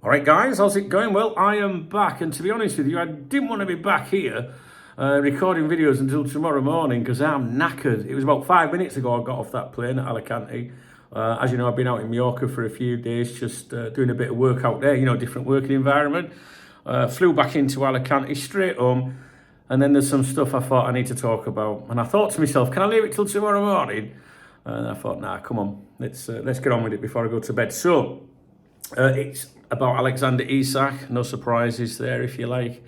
All right, guys, how's it going? Well, I am back, and to be honest with you, I didn't want to be back here recording videos until tomorrow morning because I'm knackered. It was about 5 minutes ago I got off that plane at Alicante. As you know, I've been out in Mallorca for a few days, just doing a bit of work out there, different working environment. Flew back into Alicante, straight home, and then there's some stuff I thought I need to talk about. And I thought to myself, can I leave it till tomorrow morning? And I thought, nah, come on, let's get on with it before I go to bed. So, it's about Alexander Isak. No surprises there, if you like.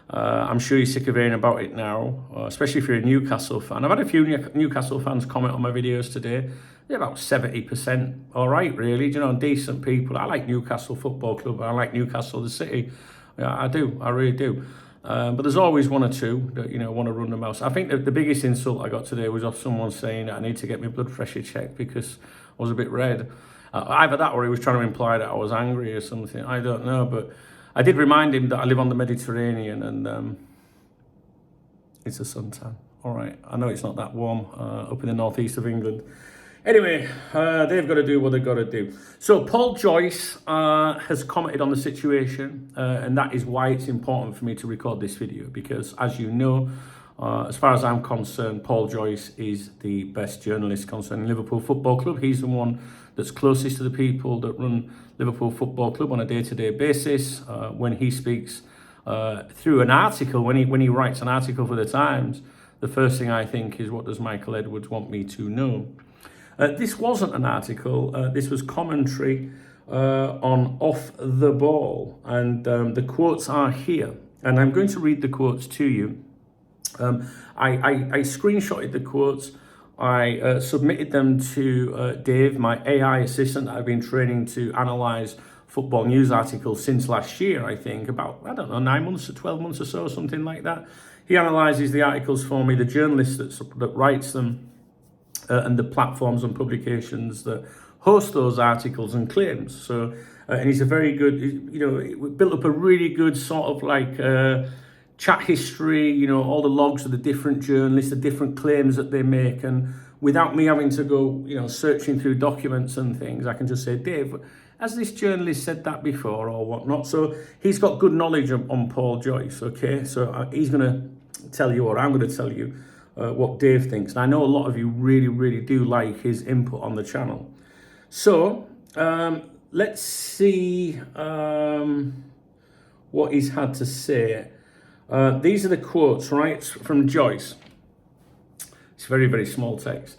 I'm sure you're sick of hearing about it now, especially if you're a Newcastle fan. I've had a few Newcastle fans comment on my videos today. They're about 70% all right, really. Decent people. I like Newcastle Football Club. I like Newcastle, the city. Yeah, I do. I really do. But there's always one or two that, want to run the mouth. I think that the biggest insult I got today was off someone saying that I need to get my blood pressure checked because I was a bit red. Either that or he was trying to imply that I was angry or something. I don't know, but I did remind him that I live on the Mediterranean and it's a suntan. All right, I know it's not that warm up in the northeast of England. Anyway, they've got to do what they've got to do. So Paul Joyce has commented on the situation, and that is why it's important for me to record this video, because as you know, as far as I'm concerned, Paul Joyce is the best journalist concerning Liverpool Football Club. He's the one that's closest to the people that run Liverpool Football Club on a day-to-day basis. When he speaks through an article, when he writes an article for the Times, the first thing I think is, what does Michael Edwards want me to know? This wasn't an article, this was commentary on Off the Ball, and the quotes are here, and I'm going to read the quotes to you. I screenshotted the quotes, I submitted them to Dave, my AI assistant that I've been training to analyse football news articles since last year, I think, about, 9 months or 12 months or so, something like that. He analyses the articles for me, the journalist that writes them, and the platforms and publications that host those articles and claims. So, and he's a very good, built up a really good sort of like chat history, all the logs of the different journalists, the different claims that they make. And without me having to go, searching through documents and things, I can just say, Dave, has this journalist said that before or whatnot? So he's got good knowledge on Paul Joyce, okay? So he's going to tell you, or I'm going to tell you, what Dave thinks. And I know a lot of you really, really do like his input on the channel. So let's see what he's had to say. These are the quotes, right, from Joyce. It's very, very small text.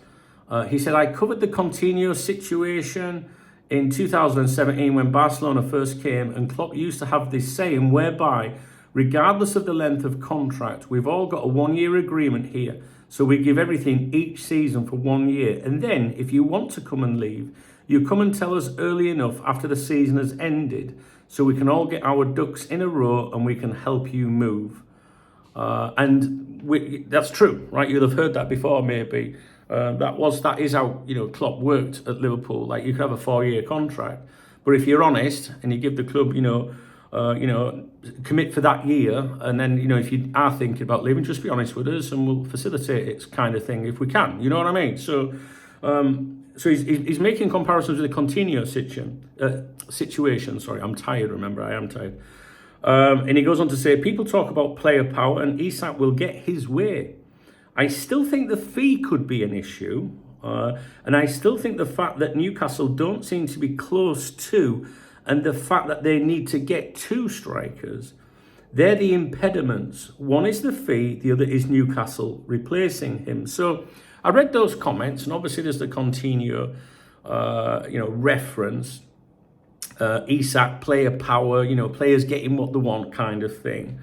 He said, I covered the Coutinho situation in 2017 when Barcelona first came, and Klopp used to have this saying whereby, regardless of the length of contract, we've all got a 1-year agreement here. So we give everything each season for 1 year. And then if you want to come and leave, you come and tell us early enough after the season has ended so we can all get our ducks in a row and we can help you move. That's true, right? You'll have heard that before, maybe. That is how, Klopp worked at Liverpool. Like, you could have a 4-year contract. But if you're honest and you give the club, commit for that year, and then if you are thinking about leaving, just be honest with us and we'll facilitate it, kind of thing, if we can. You know what I mean? So he's making comparisons with the Coutinho situation. Sorry, I'm tired. Remember, I am tired. And he goes on to say, people talk about player power, and Isak will get his way. I still think the fee could be an issue, and I still think the fact that Newcastle don't seem to be close to, and the fact that they need to get 2 strikers, they're the impediments. One is the fee, the other is Newcastle replacing him. So I read those comments, and obviously there's the Coutinho, reference, Isak, player power, players getting what they want, kind of thing.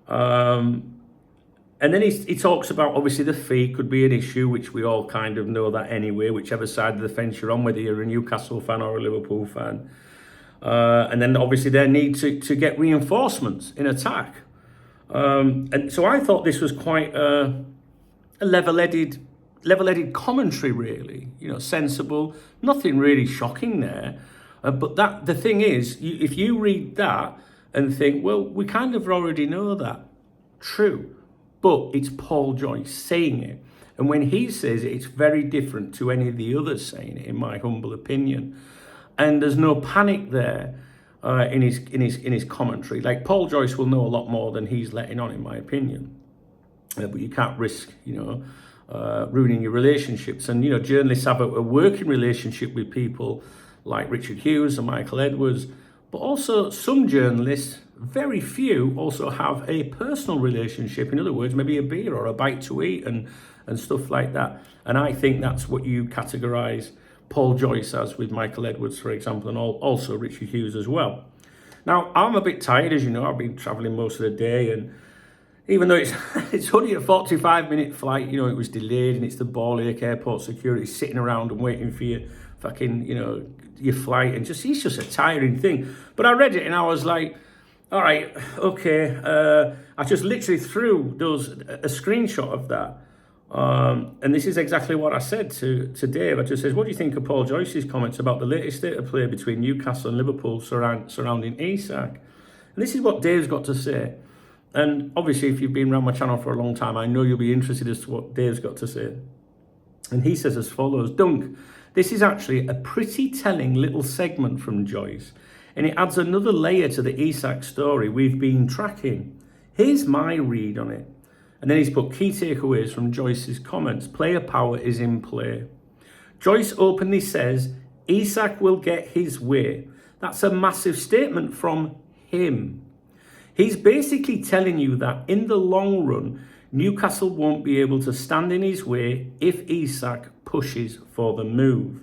And then he talks about, obviously, the fee could be an issue, which we all kind of know that anyway, whichever side of the fence you're on, whether you're a Newcastle fan or a Liverpool fan. And then obviously their need to get reinforcements in attack. And so I thought this was quite a level-headed commentary, really, sensible, nothing really shocking there. But the thing is, if you read that and think, well, we kind of already know that, true, but it's Paul Joyce saying it. And when he says it, it's very different to any of the others saying it, in my humble opinion. And there's no panic there. in his commentary. Like Paul Joyce will know a lot more than he's letting on, in my opinion. But you can't risk, ruining your relationships. And journalists have a working relationship with people like Richard Hughes and Michael Edwards, but also some journalists, very few, also have a personal relationship. In other words, maybe a beer or a bite to eat and stuff like that. And I think that's what you categorise Paul Joyce as with Michael Edwards, for example, and also Richard Hughes as well. Now, I'm a bit tired, as you know. I've been travelling most of the day, and even though it's only a 45-minute flight, it was delayed, and it's the Ball Lake Airport security sitting around and waiting for you, fucking, your flight, and it's just a tiring thing. But I read it and I was like, all right, okay. I just literally threw a screenshot of that. And this is exactly what I said to Dave. I just says, what do you think of Paul Joyce's comments about the latest state of play between Newcastle and Liverpool surrounding Isak? And this is what Dave's got to say. And obviously, if you've been around my channel for a long time, I know you'll be interested as to what Dave's got to say. And he says as follows: Dunk, this is actually a pretty telling little segment from Joyce, and it adds another layer to the Isak story we've been tracking. Here's my read on it. And then he's put key takeaways from Joyce's comments. Player power is in play. Joyce openly says Isak will get his way. That's a massive statement from him. He's basically telling you that in the long run, Newcastle won't be able to stand in his way if Isak pushes for the move.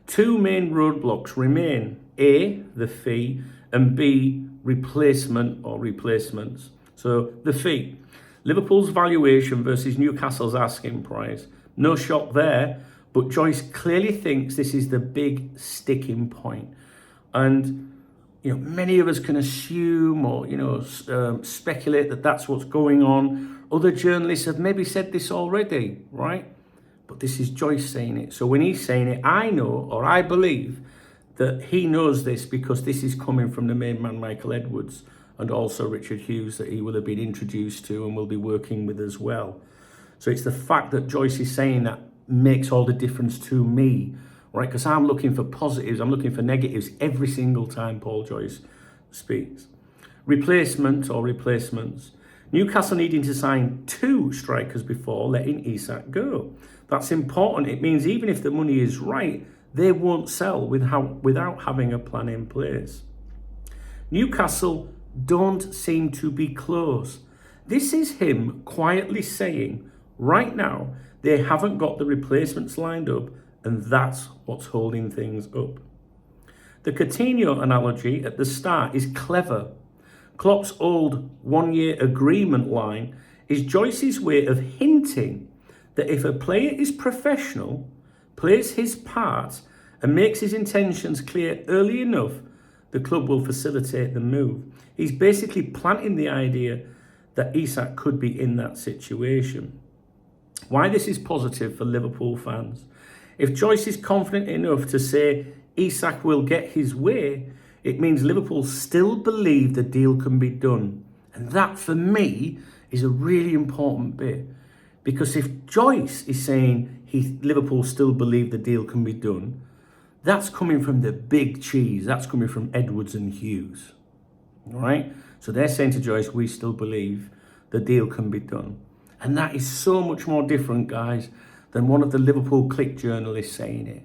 Two main roadblocks remain: A, the fee, and B, replacement or replacements. So the fee. Liverpool's valuation versus Newcastle's asking price. No shock there, but Joyce clearly thinks this is the big sticking point. And many of us can assume or speculate that that's what's going on. Other journalists have maybe said this already, right? But this is Joyce saying it. So when he's saying it, I know, or I believe, that he knows this because this is coming from the main man, Michael Edwards, and also Richard Hughes, that he will have been introduced to and will be working with as well. So it's the fact that Joyce is saying that makes all the difference to me, right? Because I'm looking for positives, I'm looking for negatives every single time Paul Joyce speaks. Replacement or replacements. Newcastle needing to sign 2 strikers before letting Isak go. That's important. It means even if the money is right, they won't sell without having a plan in place. Newcastle don't seem to be close. This is him quietly saying, right now, they haven't got the replacements lined up, and that's what's holding things up. The Coutinho analogy at the start is clever. Klopp's old 1-year agreement line is Joyce's way of hinting that if a player is professional, plays his part, and makes his intentions clear early enough, the club will facilitate the move. He's basically planting the idea that Isak could be in that situation. Why this is positive for Liverpool fans. If Joyce is confident enough to say Isak will get his way, it means Liverpool still believe the deal can be done. And that, for me, is a really important bit. Because if Joyce is saying Liverpool still believe the deal can be done, that's coming from the big cheese. That's coming from Edwards and Hughes. All right? So they're saying to Joyce, we still believe the deal can be done. And that is so much more different, guys, than one of the Liverpool click journalists saying it,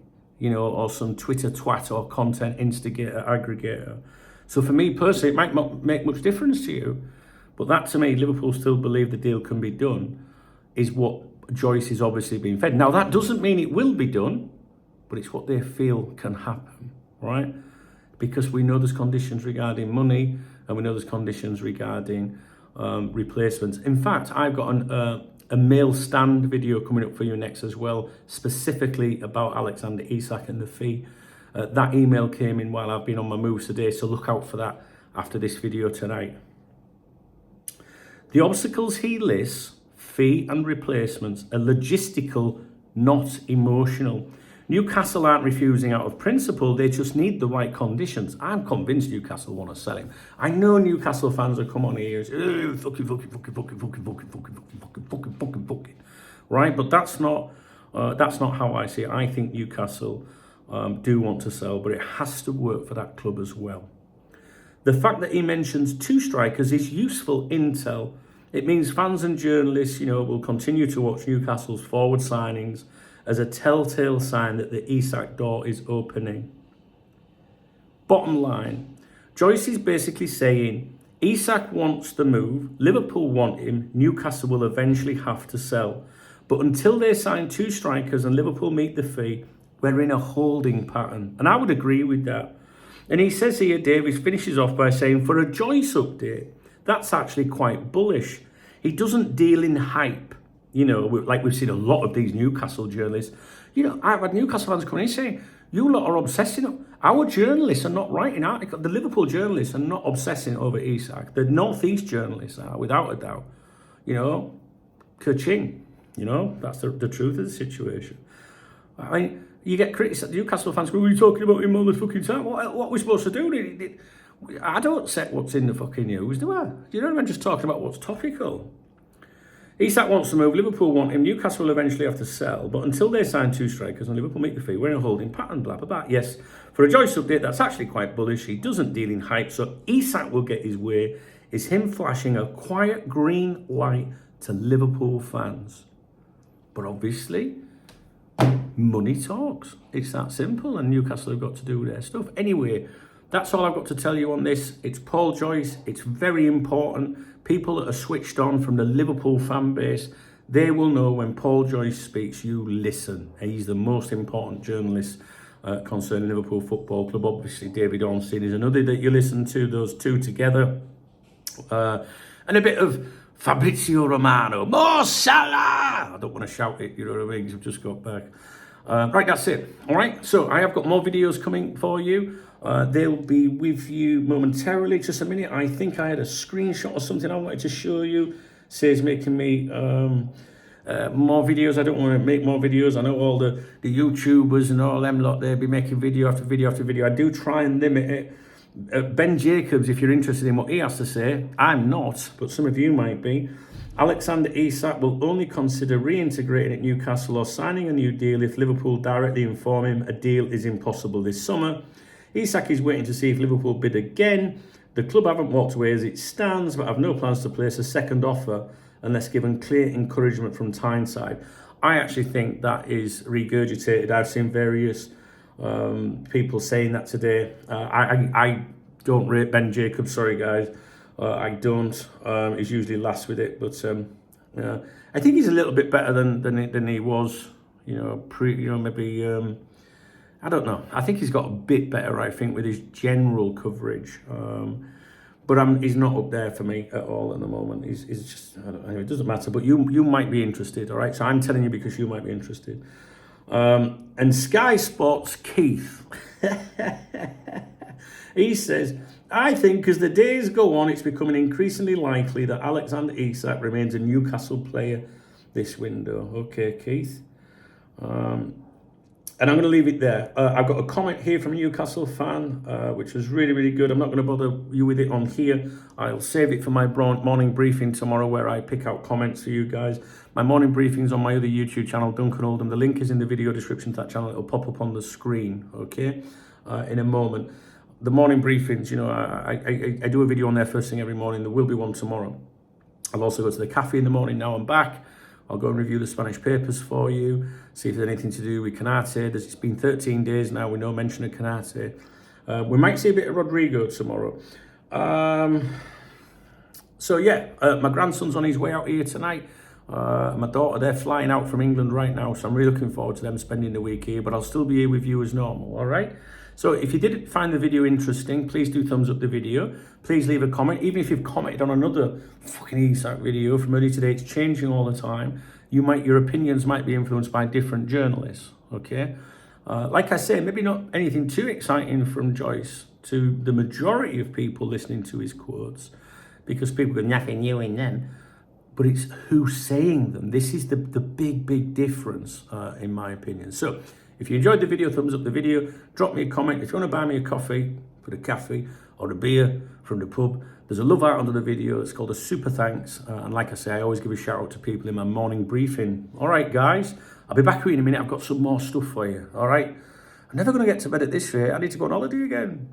or some Twitter twat or content instigator, aggregator. So for me personally, it might not make much difference to you, but that to me, Liverpool still believe the deal can be done, is what Joyce is obviously being fed. Now, that doesn't mean it will be done, but it's what they feel can happen, right? Because we know there's conditions regarding money, and we know there's conditions regarding replacements. In fact, I've got a mail stand video coming up for you next as well, specifically about Alexander Isak and the fee. That email came in while I've been on my moves today, so look out for that after this video tonight. The obstacles he lists, fee and replacements, are logistical, not emotional. Newcastle aren't refusing out of principle, they just need the right conditions. I'm convinced Newcastle want to sell him. I know Newcastle fans will come on here and say, fucking, right? But that's not how I see it. I think Newcastle do want to sell, but it has to work for that club as well. The fact that he mentions 2 strikers is useful intel. It means fans and journalists, will continue to watch Newcastle's forward signings as a telltale sign that the Isak door is opening. Bottom line, Joyce is basically saying Isak wants the move, Liverpool want him, Newcastle will eventually have to sell. But until they sign 2 strikers and Liverpool meet the fee, we're in a holding pattern. And I would agree with that. And he says here, Davies finishes off by saying, for a Joyce update, that's actually quite bullish. He doesn't deal in hype, like we've seen a lot of these Newcastle journalists. I've had Newcastle fans coming in saying, you lot are obsessing. Our journalists are not writing articles. The Liverpool journalists are not obsessing over Isak. The North East journalists are, without a doubt. Ka-ching. That's the truth of the situation. I mean, you get criticised. Newcastle fans go, what are you talking about him all the fucking time? What are we supposed to do? I don't set what's in the fucking news, do I? I'm just talking about what's topical. Isak wants to move, Liverpool want him, Newcastle will eventually have to sell, but until they sign 2 strikers and Liverpool meet the fee, we're in a holding pattern, blah, blah, blah. Yes, for a Joyce update, that's actually quite bullish. He doesn't deal in hype, so Isak will get his way. It's him flashing a quiet green light to Liverpool fans. But obviously, money talks. It's that simple, and Newcastle have got to do their stuff. Anyway, that's all I've got to tell you on this. It's Paul Joyce. It's very important. People that are switched on from the Liverpool fan base, they will know when Paul Joyce speaks, you listen. He's the most important journalist concerning Liverpool Football Club. Obviously, David Ornstein is another that you listen to, those 2 together. And a bit of Fabrizio Romano. Mo Salah! I don't want to shout it, you know what I mean, because I've just got back. Right, that's it. All right, so I have got more videos coming for you. They'll be with you momentarily. Just a minute. I think I had a screenshot or something I wanted to show you. Says making me more videos. I don't want to make more videos. I know all the YouTubers and all them lot, they'll be making video after video after video. I do try and limit it. Ben Jacobs, if you're interested in what he has to say, I'm not, but some of you might be. Alexander Isak will only consider reintegrating at Newcastle or signing a new deal if Liverpool directly inform him a deal is impossible this summer. Isak is waiting to see if Liverpool bid again. The club haven't walked away as it stands, but have no plans to place a second offer unless given clear encouragement from Tyneside. I actually think that is regurgitated. I've seen various people saying that today. I don't rate Ben Jacobs, sorry guys. I don't. He's usually last with it, but I think he's a little bit better than he was. Maybe. I don't know. I think he's got a bit better, I think, with his general coverage. But he's not up there for me at all at the moment. He's just, I don't know, it doesn't matter. But you might be interested, all right? So I'm telling you because you might be interested. And Sky Sports Keith, he says, I think as the days go on, it's becoming increasingly likely that Alexander Isak remains a Newcastle player this window. Okay, Keith. And I'm going to leave it there. I've got a comment here from a Newcastle fan, which was really, really good. I'm not going to bother you with it on here. I'll save it for my morning briefing tomorrow where I pick out comments for you guys. My morning briefing's on my other YouTube channel, Duncan Oldham. The link is in the video description to that channel. It'll pop up on the screen, okay, in a moment. The morning briefings, I do a video on there first thing every morning. There will be one tomorrow. I'll also go to the cafe in the morning. Now I'm back. I'll go and review the Spanish papers for you, see if there's anything to do with Canate. It's been 13 days now with no mention of Canate. We might see a bit of Rodrigo tomorrow. So yeah, my grandson's on his way out here tonight. My daughter, they're flying out from England right now, so I'm really looking forward to them spending the week here, but I'll still be here with you as normal, all right? So if you did find the video interesting, please do thumbs up the video. Please leave a comment. Even if you've commented on another fucking Isak video from earlier today, it's changing all the time. Your opinions might be influenced by different journalists, okay? Like I say, maybe not anything too exciting from Joyce to the majority of people listening to his quotes, because people go, nothing new in them. But it's who's saying them. This is the big, big difference, in my opinion. So if you enjoyed the video, thumbs up the video, drop me a comment. If you want to buy me a coffee for the cafe or a beer from the pub, there's a love heart under the video. It's called a super thanks. And like I say, I always give a shout out to people in my morning briefing. All right, guys, I'll be back with you in a minute. I've got some more stuff for you. All right. I'm never going to get to bed at this rate. I need to go on holiday again.